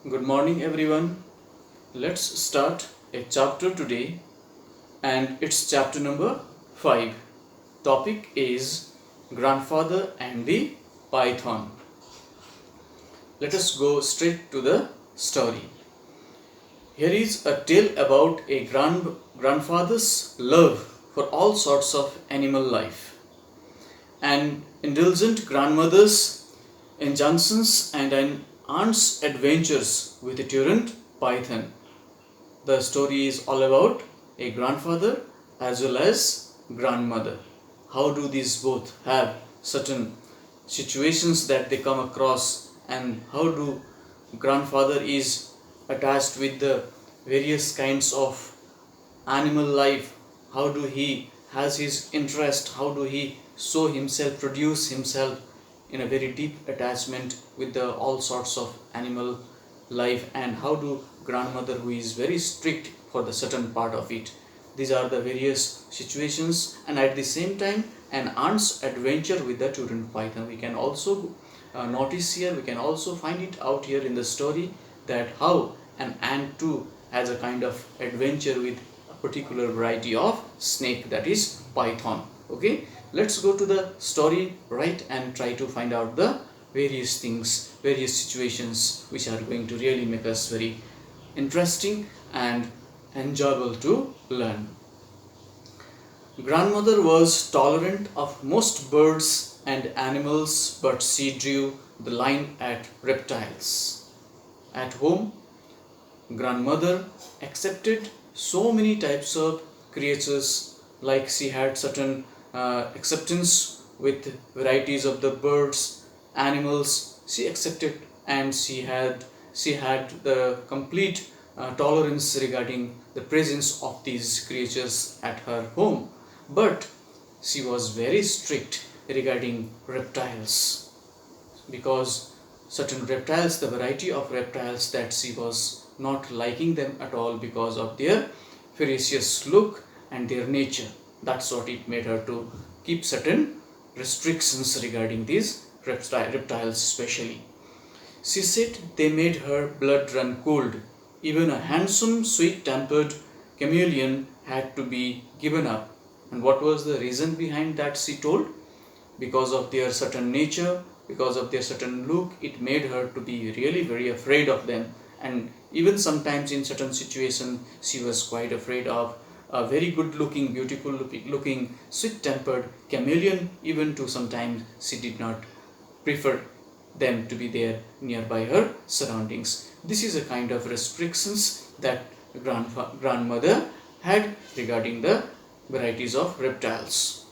Good morning, everyone. Let's start a chapter today, and it's chapter number 5. Topic is Grandfather and the Python. Let us go straight to the story. Here is a tale about a grandfather's love for all sorts of animal life, an indulgent grandmother's injunctions, and an aunt's adventures with a truant python. The story is all about a grandfather as well as grandmother. How do these both have certain situations that they come across, and how do grandfather is attached with the various kinds of animal life, how do he has his interest, how do he show himself, produce himself in a very deep attachment with the all sorts of animal life, and how do grandmother who is very strict for the certain part of it. These are the various situations, and at the same time an aunt's adventure with the truant python. We can also notice here, we can also find it out here in the story, that how an ant too has a kind of adventure with a particular variety of snake, that is python. Okay, let's go to the story right and try to find out the various things, various situations which are going to really make us very interesting and enjoyable to learn. Grandmother was tolerant of most birds and animals, but she drew the line at reptiles. At home, grandmother accepted so many types of creatures, like she had certain acceptance with varieties of the birds, animals she accepted, and she had the complete tolerance regarding the presence of these creatures at her home. But she was very strict regarding reptiles, because certain reptiles, the variety of reptiles, that she was not liking them at all because of their ferocious look and their nature. That's what it made her to keep certain restrictions regarding these reptiles especially. She said they made her blood run cold. Even a handsome, sweet-tempered chameleon had to be given up. And what was the reason behind that, she told? Because of their certain nature, because of their certain look, it made her to be really very afraid of them. And even sometimes in certain situations, she was quite afraid of a very good looking, beautiful looking, sweet tempered chameleon. Even to sometimes she did not prefer them to be there nearby her surroundings. This is a kind of restrictions that grandmother had regarding the varieties of reptiles.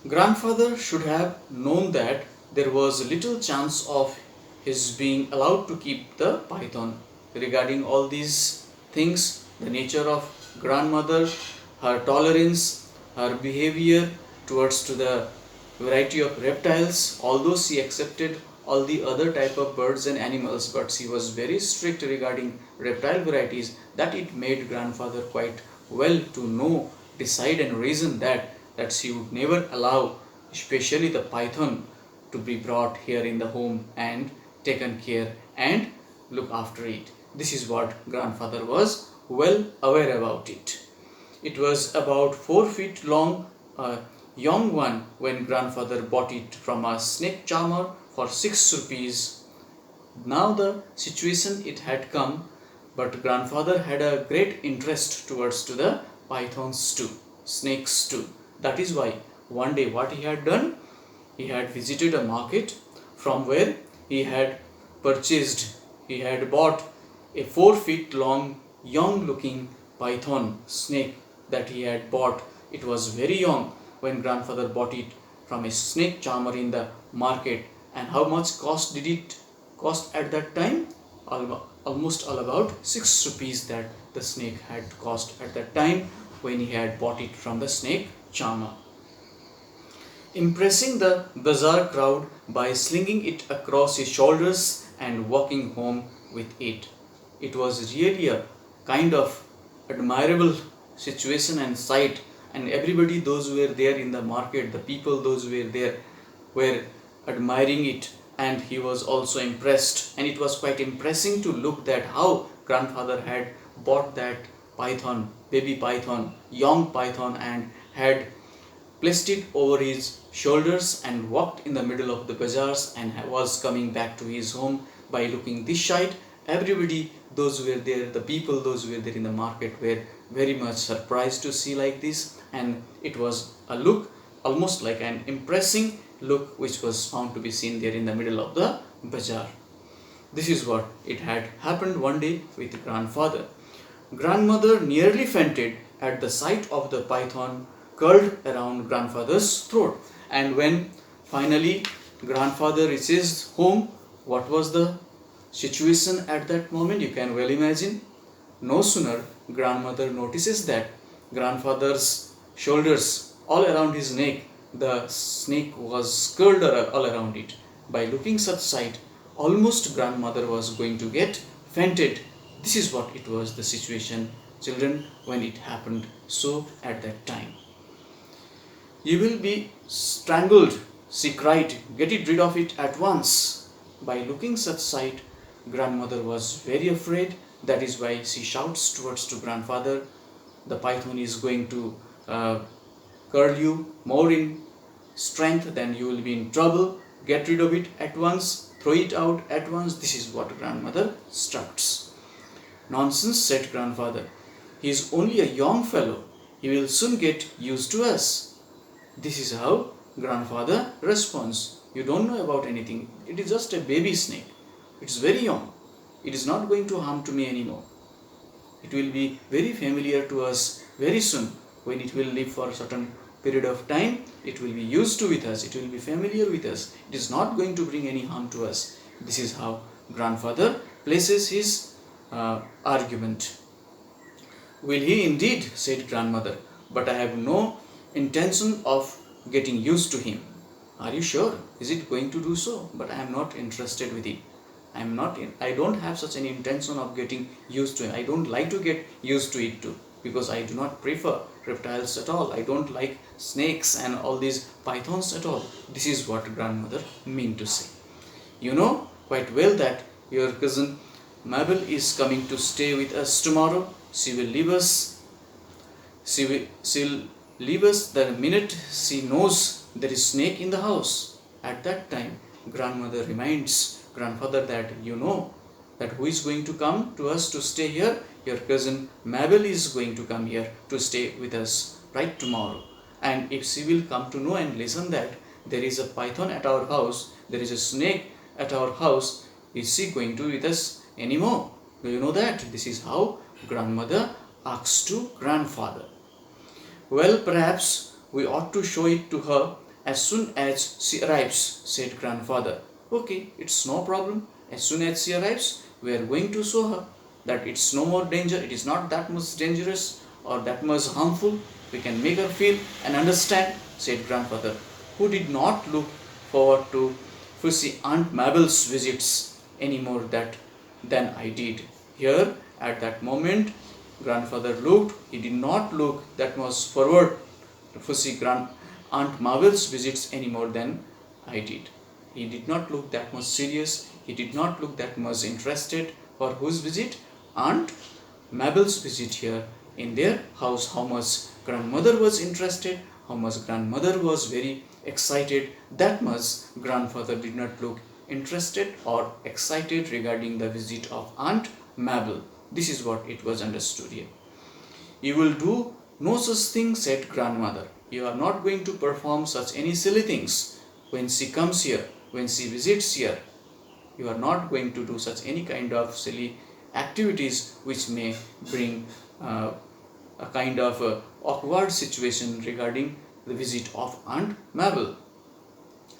Grandfather should have known that there was little chance of his being allowed to keep the python. Regarding all these things, the nature of grandmother, her tolerance, her behavior towards to the variety of reptiles, although she accepted all the other type of birds and animals, but she was very strict regarding reptile varieties, that it made grandfather quite well to know, decide and reason that she would never allow especially the python to be brought here in the home and taken care and look after it. This is what grandfather was well aware about it. It was about 4 feet long, a young one, when grandfather bought it from a snake charmer for 6 rupees. Now the situation it had come, but grandfather had a great interest towards to the pythons too, snakes too. That is why one day what he had done, he had visited a market from where he had bought a 4 feet long, young looking python snake that he had bought. It was very young when grandfather bought it from a snake charmer in the market. And how much cost did it cost at that time? Almost all about 6 rupees that the snake had cost at that time when he had bought it from the snake charmer. Impressing the bazaar crowd by slinging it across his shoulders and walking home with it. It was really a kind of admirable situation and sight, and those who were there in the market, the people, those who were there, were admiring it, and he was also impressed, and it was quite impressing to look that how grandfather had bought that python, baby python, young python, and had placed it over his shoulders and walked in the middle of the bazaars and was coming back to his home. By looking this side, everybody, those who were there, the people, those who were there in the market, were very much surprised to see like this, and it was a look almost like an impressing look which was found to be seen there in the middle of the bazaar. This is what it had happened one day with grandfather. Grandmother nearly fainted at the sight of the python curled around grandfather's throat. And when finally grandfather reaches home, what was the situation at that moment? You can well imagine. No sooner grandmother notices that grandfather's shoulders, all around his neck, the snake was curled all around it. By looking such sight, almost grandmother was going to get fainted. This is what it was the situation, children, when it happened so at that time. You will be strangled, she cried. Get it rid of it at once. By looking such sight, grandmother was very afraid. That is why she shouts towards to grandfather, the python is going to curl you more in strength, then you will be in trouble. Get rid of it at once, throw it out at once. This is what grandmother instructs. Nonsense, said grandfather. He is only a young fellow. He will soon get used to us. This is how grandfather responds. You don't know about anything. It is just a baby snake. It is very young. It is not going to harm to me anymore. It will be very familiar to us very soon. When it will live for a certain period of time, it will be used to with us. It will be familiar with us. It is not going to bring any harm to us. This is how grandfather places his argument. Will he indeed, said grandmother, but I have no intention of getting used to him. Are you sure? Is it going to do so? But I am not interested with it. I don't have such an intention of getting used to it. I don't like to get used to it too, because I do not prefer reptiles at all. I don't like snakes and all these pythons at all. This is what grandmother mean to say. You know quite well that your cousin Mabel is coming to stay with us tomorrow. She will leave us. She'll leave us the minute she knows there is snake in the house. At that time, grandmother reminds grandfather that you know that who is going to come to us to stay here? Your cousin Mabel is going to come here to stay with us right tomorrow. And if she will come to know and listen that there is a python at our house, there is a snake at our house, is she going to with us anymore? Do you know that? This is how grandmother asks to grandfather. Well, perhaps we ought to show it to her as soon as she arrives, said grandfather. Okay, it's no problem. As soon as she arrives, we are going to show her that it's no more danger. It is not that much dangerous or that much harmful. We can make her feel and understand, said grandfather, who did not look forward to fussy Aunt Mabel's visits any more than I did. Here, at that moment, grandfather looked. He did not look that much forward to fussy Aunt Mabel's visits any more than I did. He did not look that much serious. He did not look that much interested for whose visit? Aunt Mabel's visit here in their house. How much grandmother was interested, how much grandmother was very excited, that much grandfather did not look interested or excited regarding the visit of Aunt Mabel. This is what it was understood here. You will do no such thing, said grandmother. You are not going to perform such any silly things when she comes here, when she visits here. You are not going to do such any kind of silly activities which may bring a kind of awkward situation regarding the visit of Aunt Mabel.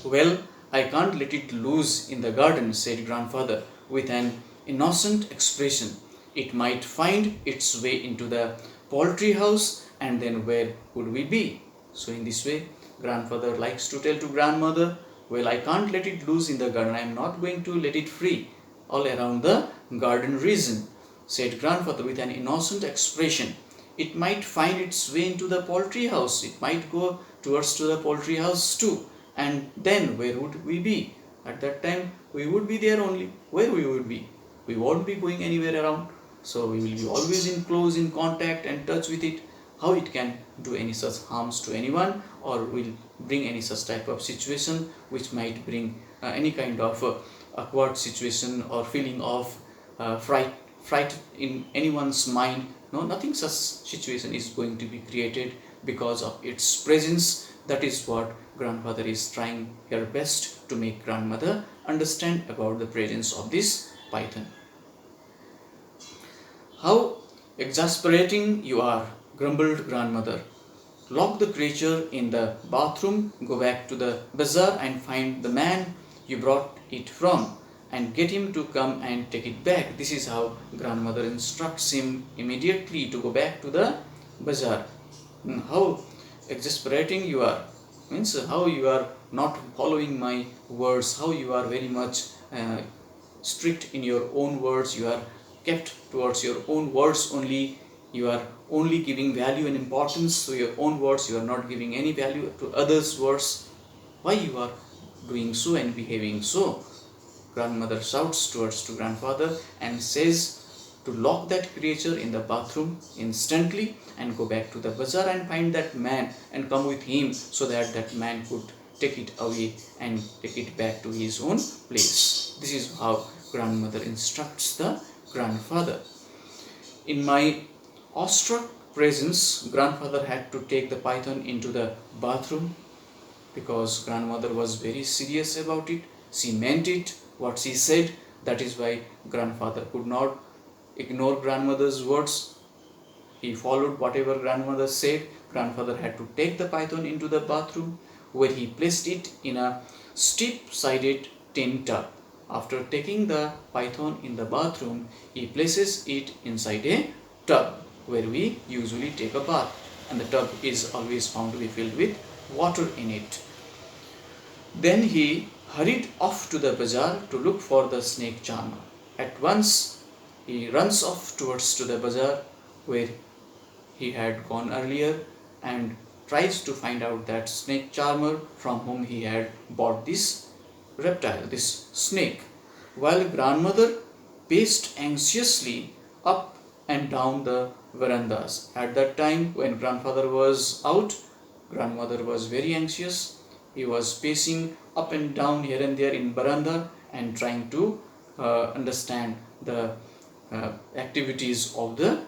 Well, I can't let it loose in the garden, said grandfather with an innocent expression. It might find its way into the poultry house, and then where would we be? So in this way, grandfather likes to tell to grandmother, well, I can't let it loose in the garden. I am not going to let it free all around the garden region, said grandfather with an innocent expression. It might find its way into the poultry house. It might go towards to the poultry house too. And then where would we be? At that time we would be there only. Where we would be? We won't be going anywhere around. So we will be always in close in contact and touch with it. How it can do any such harms to anyone, or will bring any such type of situation which might bring any kind of awkward situation or feeling of fright in anyone's mind. No, nothing such situation is going to be created because of its presence. That is what grandfather is trying her best to make grandmother understand about the presence of this python. How exasperating you are, grumbled grandmother. Lock the creature in the bathroom, go back to the bazaar and find the man you brought it from and get him to come and take it back. This is how grandmother instructs him immediately to go back to the bazaar. How exasperating you are, means how you are not following my words, how you are very much strict in your own words, you are kept towards your own words only, you are only giving value and importance to your own words, you are not giving any value to others' words. Why you are doing so and behaving so? Grandmother shouts towards to grandfather and says to lock that creature in the bathroom instantly and go back to the bazaar and find that man and come with him so that that man could take it away and take it back to his own place. This is how grandmother instructs the grandfather. In my awestruck presence, grandfather had to take the python into the bathroom because grandmother was very serious about it. She meant it, what she said. That is why grandfather could not ignore grandmother's words. He followed whatever grandmother said. Grandfather had to take the python into the bathroom, where he placed it in a steep-sided tin tub. After taking the python in the bathroom, he places it inside a tub where we usually take a bath, and the tub is always found to be filled with water in it. Then he hurried off to the bazaar to look for the snake charmer. At once he runs off towards to the bazaar where he had gone earlier and tries to find out that snake charmer from whom he had bought this reptile, this snake, while grandmother paced anxiously up and down the verandas. At that time when grandfather was out, grandmother was very anxious. He was pacing up and down here and there in veranda and trying to understand the activities of the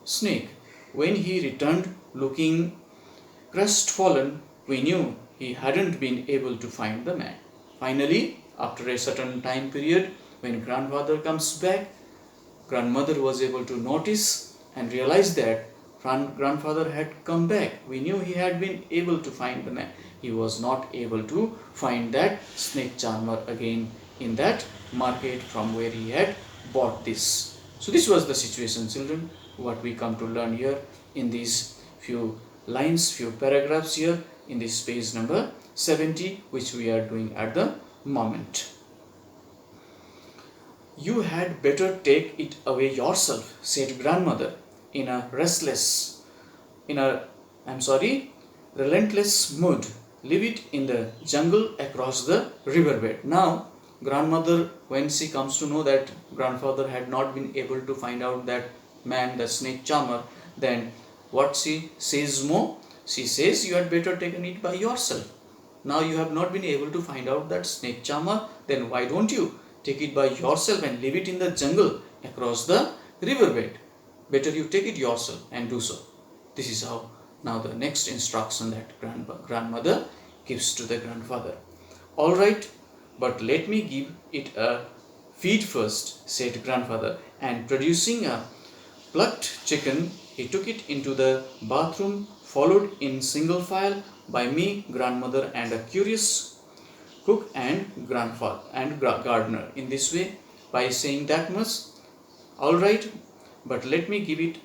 snake. When he returned looking crestfallen, we knew he hadn't been able to find the man. Finally, after a certain time period, when grandfather comes back, grandmother was able to notice and realize that grandfather had come back. We knew he had been able to find the man. He was not able to find that snake charmer again in that market from where he had bought this. So this was the situation, children, what we come to learn here in these few lines, few paragraphs here in this page number 70, which we are doing at the moment. You had better take it away yourself, said grandmother in a relentless mood. Leave it in the jungle across the riverbed. Now, grandmother, when she comes to know that grandfather had not been able to find out that man, the snake charmer, then what she says more? She says, you had better taken it by yourself. Now you have not been able to find out that snake charmer, then why don't you take it by yourself and leave it in the jungle across the riverbed? Better you take it yourself and do so. This is how now the next instruction that grandmother gives to the grandfather. All right, but let me give it a feed first, said grandfather, and producing a plucked chicken, he took it into the bathroom, followed in single file by me, grandmother, and a curious cook and grandfather and gardener. In this way, by saying that much, all right, but let me give it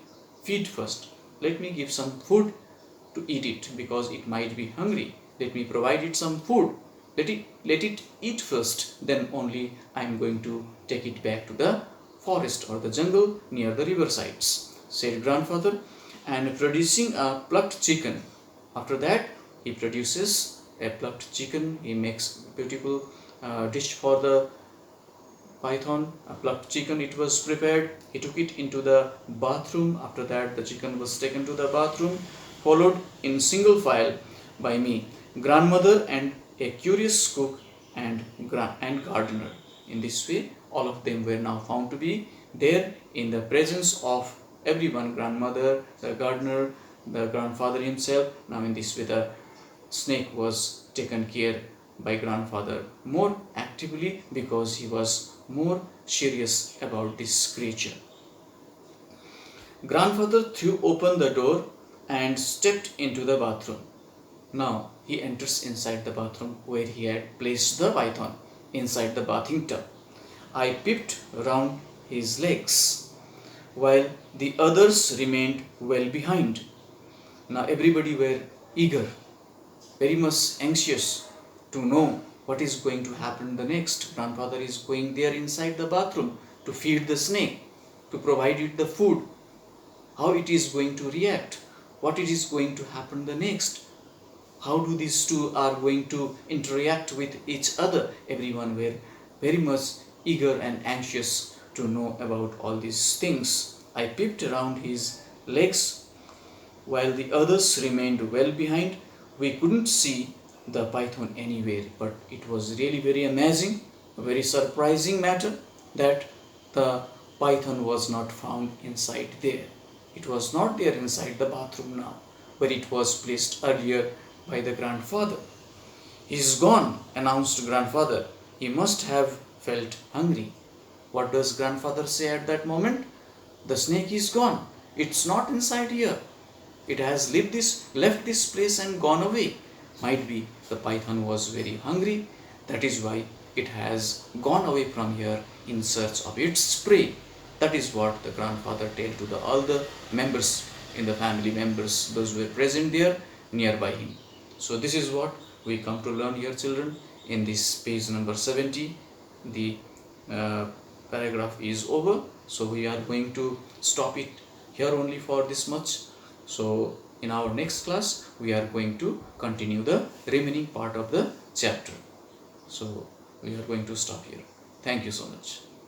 feed first. Let me give some food to eat it because it might be hungry. Let me provide it some food. Let it eat first. Then only I am going to take it back to the forest or the jungle near the riversides, said grandfather, and producing a plucked chicken. After that, he produces a plucked chicken. He makes beautiful dish for the python. A plucked chicken, it was prepared. He took it into the bathroom. After that, the chicken was taken to the bathroom, followed in single file by me, grandmother, and a curious cook and gardener. In this way, all of them were now found to be there in the presence of everyone, grandmother, the gardener, the grandfather himself. Now in this way, the snake was taken care by grandfather more actively because he was more serious about this creature. Grandfather threw open the door and stepped into the bathroom. Now he enters inside the bathroom where he had placed the python inside the bathing tub. I peeped round his legs while the others remained well behind. Now everybody were eager, very much anxious to know what is going to happen the next. Grandfather is going there inside the bathroom to feed the snake, to provide it the food, how it is going to react, what it is going to happen the next, how do these two are going to interact with each other. Everyone were very much eager and anxious to know about all these things. I peeped around his legs while the others remained well behind. We couldn't see the python anywhere, but it was really very amazing, a very surprising matter that the python was not found inside there. It was not there inside the bathroom now, where it was placed earlier by the grandfather. "He's gone," announced grandfather. He must have felt hungry. What does grandfather say at that moment? "The snake is gone. It's not inside here. It has left this place and gone away." Might be the python was very hungry. That is why it has gone away from here in search of its prey. That is what the grandfather told to all the members in the family members, those who were present there nearby him. So this is what we come to learn here, children. In this page number 70, the paragraph is over. So we are going to stop it here only for this much. So in our next class, we are going to continue the remaining part of the chapter. So we are going to stop here. Thank you so much.